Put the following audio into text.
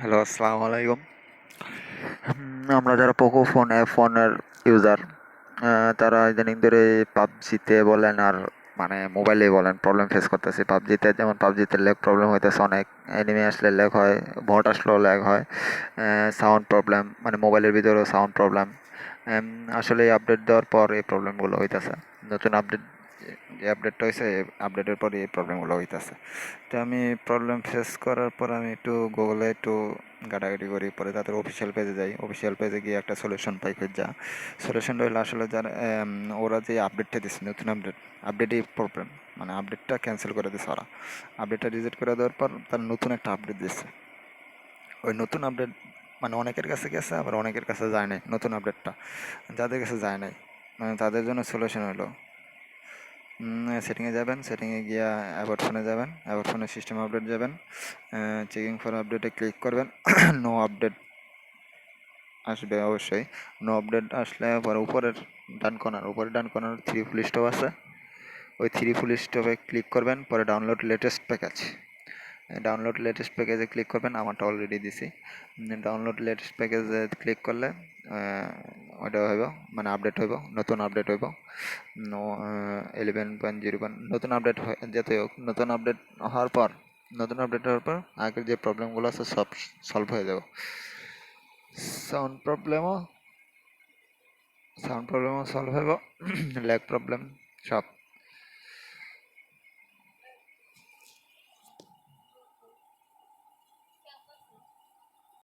Hello, আসসালামু আলাইকুম। আমরা যারা পোকো ফোনের ইউজার, তারা ইদানিং ধরে পাবজিতে বলেন আর মানে মোবাইলে বলেন প্রবলেম ফেস করতেছি। পাবজিতে যেমন পাবজিতে ল্যাগ প্রবলেম হইতেছে অনেক, এনিমি আসলে ল্যাগ হয়, বট আসলেও ল্যাগ হয়, সাউন্ড প্রবলেম মানে মোবাইলের ভিতরেও সাউন্ড প্রবলেম। আসলে এই আপডেট দেওয়ার পর এই প্রবলেমগুলো হইতেছে। নতুন আপডেট যে আপডেটটা হয়েছে, আপডেটের পরে এই প্রবলেমগুলো হইতেছে। তো আমি প্রবলেম ফেস করার পর আমি একটু গুগলে একটু ঘাটাঘাটি করি, পরে তাদের অফিসিয়াল পেজে যাই। অফিসিয়াল পেজে গিয়ে একটা সলিউশন পাই যা সলিউশনটা হলো আসলে যারা ওরা যে আপডেটটা দিচ্ছে, নতুন আপডেটই প্রবলেম, মানে আপডেটটা ক্যান্সেল করে দিচ্ছে ওরা। আপডেটটা রিজেক্ট করে দেওয়ার পর তারা নতুন একটা আপডেট দিচ্ছে। ওই নতুন আপডেট মানে অনেকের কাছে গেছে, আবার অনেকের কাছে যায় নাই নতুন আপডেটটা। যাদের কাছে যায় নাই মানে তাদের জন্য সলিউশন হলো সেটিংয়ে যাবেন, সেটিংয়ে গিয়া অ্যাবাউট ফোনে যাবেন, অ্যাবাউট ফোনে সিস্টেম আপডেট যাবেন, চেকিং ফর আপডেটে ক্লিক করবেন। নো আপডেট আসবে অবশ্যই। নো আপডেট আসলে পরে উপরের ডান কর্নার থ্রি ফুল স্টপ আছে, ওই থ্রি ফুল স্টপে ক্লিক করবেন। পরে download latest package, download latest প্যাকেজে ক্লিক করবেন। আমারটা অলরেডি দিছি। ডাউনলোড লেটেস্ট প্যাকেজে ক্লিক করলে ওটা হইব, মানে আপডেট হইব, নতুন আপডেট হইব। 11.01 নতুন আপডেট যেতে হোক। নতুন আপডেট হওয়ার পর আগের যে প্রবলেমগুলো আছে সব সলভ হয়ে যাব। সাউন্ড প্রবলেমও সাউন্ড প্রবলেমও সলভ হইব, ল্যাগ প্রবলেম সব।